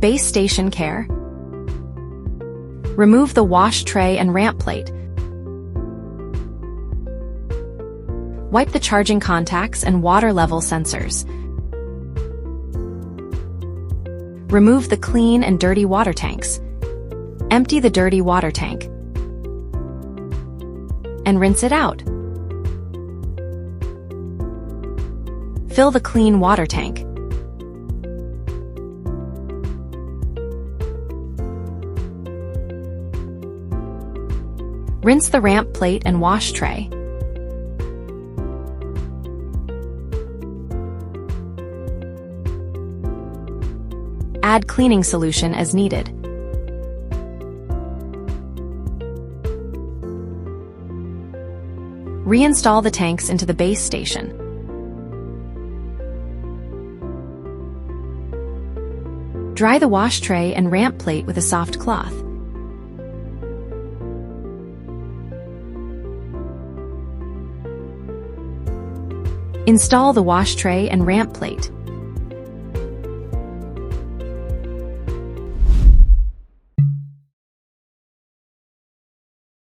Base station care. Remove the wash tray and ramp plate. Wipe the charging contacts and water level sensors. Remove the clean and dirty water tanks. Empty the dirty water tank and rinse it out. Fill the clean water tank. Rinse the ramp plate and wash tray. Add cleaning solution as needed. Reinstall the tanks into the base station. Dry the wash tray and ramp plate with a soft cloth. Install the wash tray and ramp plate.